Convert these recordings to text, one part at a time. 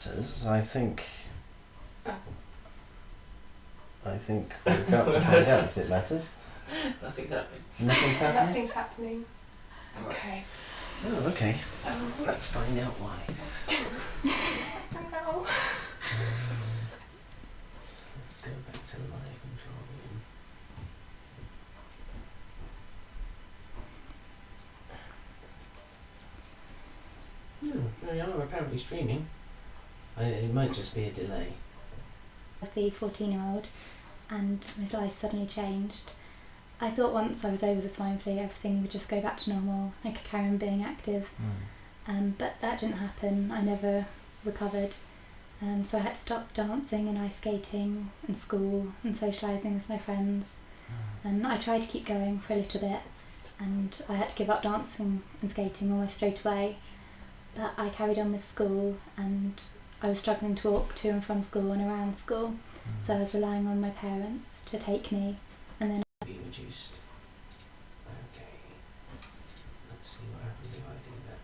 I think we're about to find out if it matters. Nothing's happening. Nothing's happening? Nothing's happening. Okay. Oh, okay. Let's find out why. No. Let's go back to live control room. No, we are apparently streaming. It might just be a delay. The 14-year-old, and my life suddenly changed. I thought once I was over the swine flu, everything would just go back to normal. I could carry on being active, but that didn't happen. I never recovered, so I had to stop dancing and ice skating and school and socialising with my friends. And I tried to keep going for a little bit, and I had to give up dancing and skating almost straight away. But I carried on with school, and I was struggling to walk to and from school and around school, so I was relying on my parents to take me, and then Be reduced. Okay. Let's see what happens if I do that.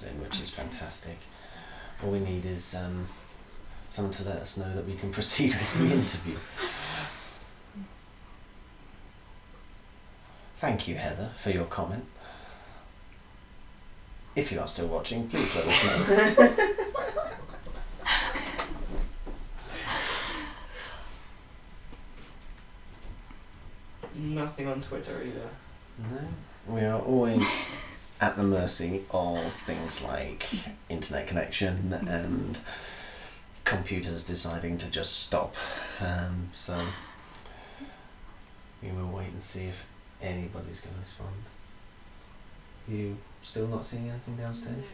In, which is fantastic. All we need is someone to let us know that we can proceed with the interview. Thank you, Heather, for your comment. If you are still watching, please let us know. Nothing on Twitter either. No, we are always at the mercy of things like internet connection and computers deciding to just stop. So we will wait and see if anybody's going to respond. You still not seeing anything downstairs?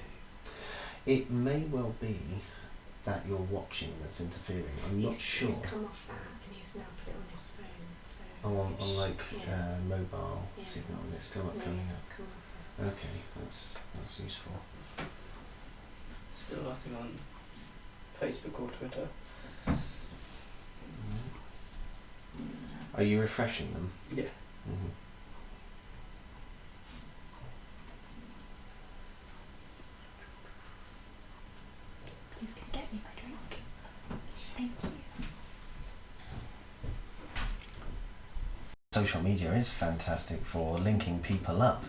It may well be that you're watching that's interfering. I'm not sure. He's come off that and he's now put it on his phone. So on like mobile signal, and it's still not coming it's up. come off. Okay, that's useful. Still nothing on Facebook or Twitter. Are you refreshing them? Yeah. please can get me my drink. Thank you. Social media is fantastic for linking people up,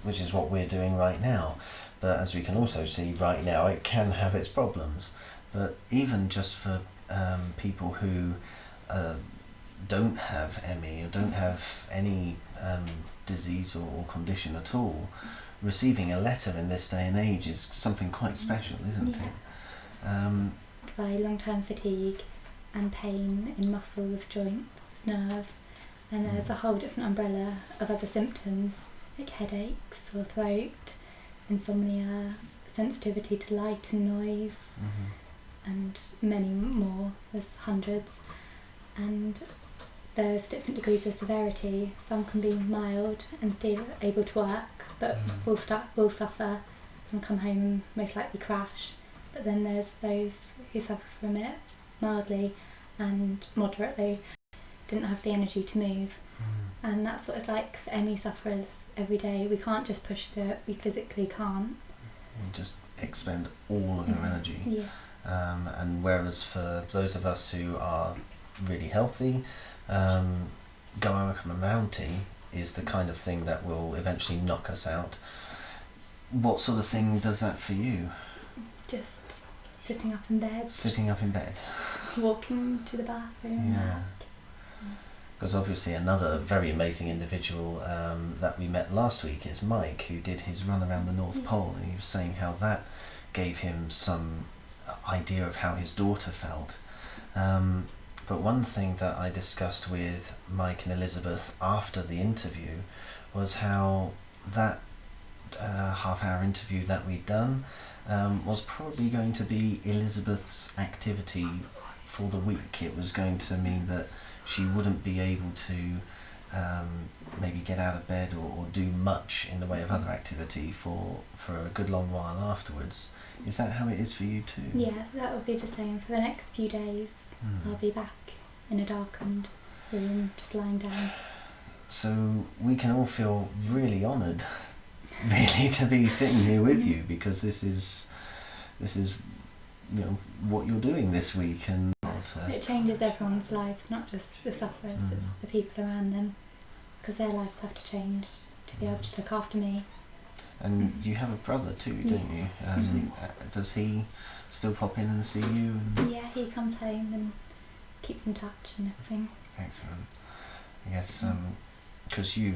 which is what we're doing right now. But as we can also see right now, it can have its problems. But even just for people who don't have ME or don't have any disease or condition at all, receiving a letter in this day and age is something quite special, isn't it? By long-term fatigue and pain in muscles, joints, nerves, and there's a whole different umbrella of other symptoms like headaches, sore throat, insomnia, sensitivity to light and noise, and many more. There's hundreds, and there's different degrees of severity. Some can be mild and still able to work, but will suffer and come home and most likely crash. But then there's those who suffer from it mildly and moderately, didn't have the energy to move. And that's what it's like for ME sufferers every day. We can't just push through it, we physically can't. You just expend all of your energy. Yeah. And whereas for those of us who are really healthy, going up a mountain is the kind of thing that will eventually knock us out. What sort of thing does that for you? Just sitting up in bed. Sitting up in bed. Walking to the bathroom. Yeah. Because obviously another very amazing individual that we met last week is Mike, who did his run around the North Pole, and he was saying how that gave him some idea of how his daughter felt. But one thing that I discussed with Mike and Elizabeth after the interview was how that half-hour interview that we'd done was probably going to be Elizabeth's activity for the week. It was going to mean that she wouldn't be able to maybe get out of bed or do much in the way of other activity for a good long while afterwards. Is that how it is for you too? Yeah, that will be the same for the next few days. I'll be back in a darkened room, just lying down. So we can all feel really honoured, really, to be sitting here with you, because this is what you're doing this week, and it changes everyone's lives, not just the sufferers, it's the people around them, because their lives have to change to be able to look after me. And you have a brother too, don't you? Does he still pop in and see you? Yeah, he comes home and keeps in touch and everything. Excellent. I guess because you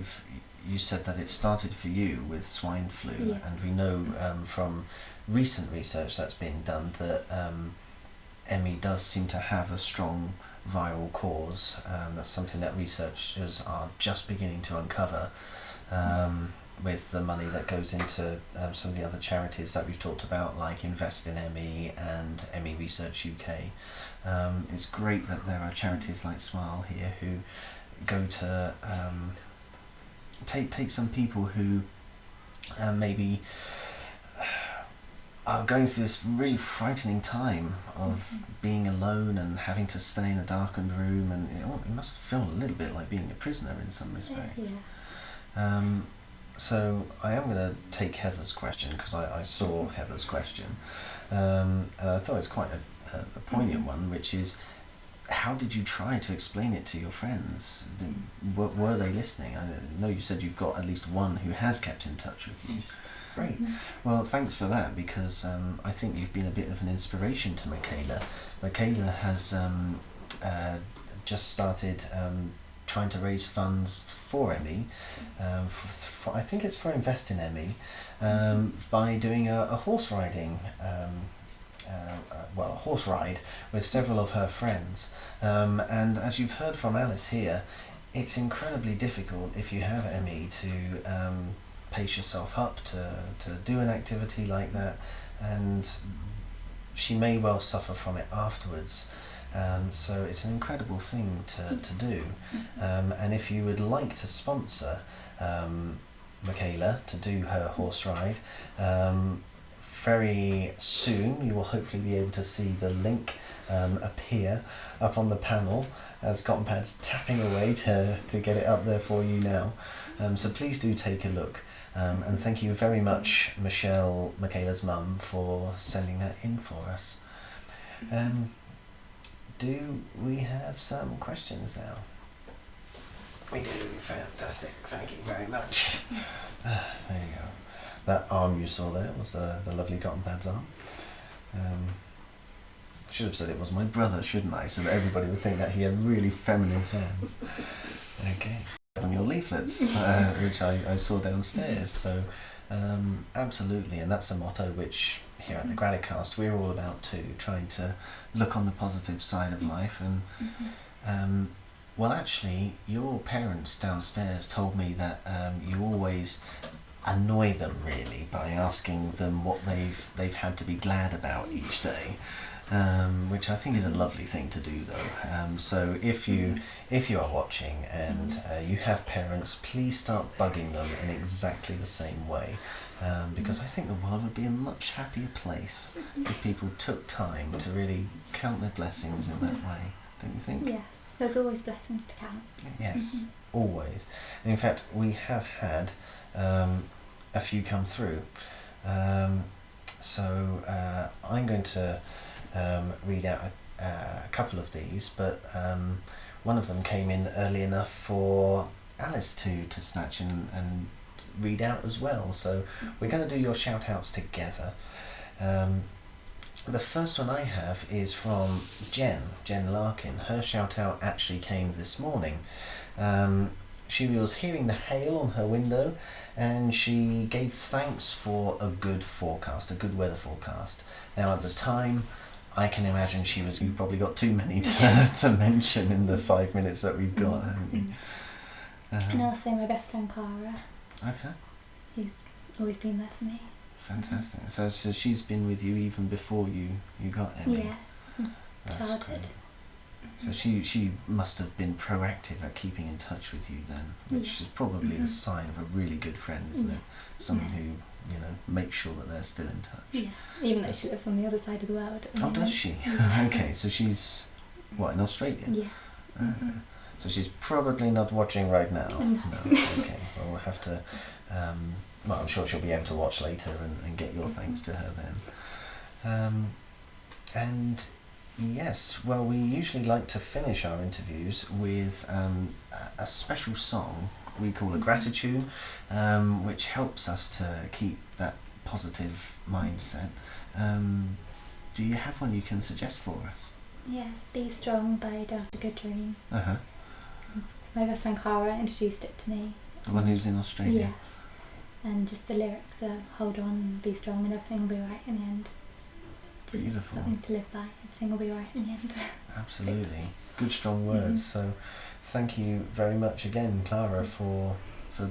said that it started for you with swine flu, and we know from recent research that's been done that ME does seem to have a strong viral cause. That's something that researchers are just beginning to uncover with the money that goes into some of the other charities that we've talked about, like Invest in ME and ME Research UK. It's great that there are charities like Smile here who go to take some people who maybe are going through this really frightening time of being alone and having to stay in a darkened room, and it must feel a little bit like being a prisoner in some respects. So I am going to take Heather's question, because I saw Heather's question, and I thought it's quite a poignant one, which is, how did you try to explain it to your friends? Were they listening? I know you said you've got at least one who has kept in touch with you. Great. Well, thanks for that, because I think you've been a bit of an inspiration to Michaela. Michaela has just started trying to raise funds for ME. I think it's for Invest in ME, by doing a horse riding horse ride with several of her friends, and as you've heard from Alice here, it's incredibly difficult if you have ME to pace yourself up to do an activity like that, and she may well suffer from it afterwards. So it's an incredible thing to do, and if you would like to sponsor Michaela to do her horse ride, very soon you will hopefully be able to see the link appear up on the panel as Cotton Pad's tapping away to get it up there for you now. So please do take a look, and thank you very much, Michelle, Michaela's mum, for sending that in for us. Do we have some questions now? We do. Fantastic. Thank you very much. There you go. That arm you saw there was the lovely Cotton Pad's arm. I should have said it was my brother, shouldn't I? So that everybody would think that he had really feminine hands. Okay. On your leaflets, which I saw downstairs. So absolutely, and that's a motto which here at the Graticast we're all about too, trying to look on the positive side of life. And well, actually, your parents downstairs told me that you always annoy them really by asking them what they've had to be glad about each day, which I think is a lovely thing to do though. So if you are watching and you have parents, please start bugging them in exactly the same way, because I think the world would be a much happier place if people took time to really count their blessings in that way, don't you think? Yes, there's always blessings to count. Yes, always. And in fact, we have had a few come through. So I'm going to read out a couple of these, but one of them came in early enough for Alice to snatch and read out as well. So we're going to do your shout outs together. The first one I have is from Jen Larkin. Her shout out actually came this morning. She was hearing the hail on her window, and she gave thanks for a good forecast, a good weather forecast. Now at the time, I can imagine you've probably got too many to mention in the 5 minutes that we've got, haven't you? And also my best friend Cara. Okay. He's always been there for me. Fantastic. So she's been with you even before you got Emmy? Yeah, from That's childhood. great. So she must have been proactive at keeping in touch with you then, which Yeah. is probably the Mhm. sign of a really good friend, isn't Yeah. it? Someone Yeah. who, makes sure that they're still in touch. Yeah, even though she lives on the other side of the world. At the Oh, does moment. she? Yeah. Okay, so she's, what, in Australia? Yeah. Uh, So she's probably not watching right now. No. No. Okay. Well, we'll have to. Well, I'm sure she'll be able to watch later and get your thanks to her then. And yes, well, we usually like to finish our interviews with a special song we call a Gratitune, which helps us to keep that positive mindset. Do you have one you can suggest for us? Yes, Be Strong by Gratitune. Uh huh. My best friend Cara introduced it to me. The one who's in Australia. Yes. And just the lyrics are hold on, be strong, and everything will be right in the end. Just Beautiful. something to live by. Everything will be right in the end. Absolutely. Good strong words. So thank you very much again, Clara, for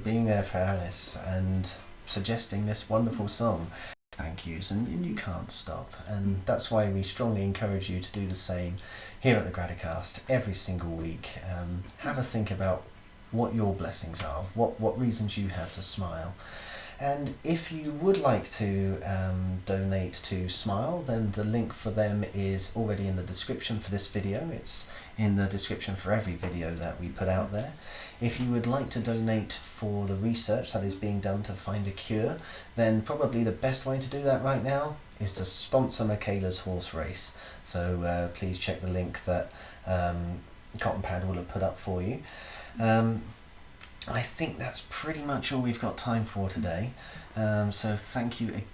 being there for Alice and suggesting this wonderful song. Thank yous, and you can't stop, and that's why we strongly encourage you to do the same here at the Graticast every single week. Have a think about what your blessings are, what reasons you have to smile. And if you would like to donate to Smile, then the link for them is already in the description for this video. It's in the description for every video that we put out there. If you would like to donate for the research that is being done to find a cure, then probably the best way to do that right now is to sponsor Michaela's horse race. So please check the link that Cotton Pad will have put up for you. I think that's pretty much all we've got time for today. So thank you again.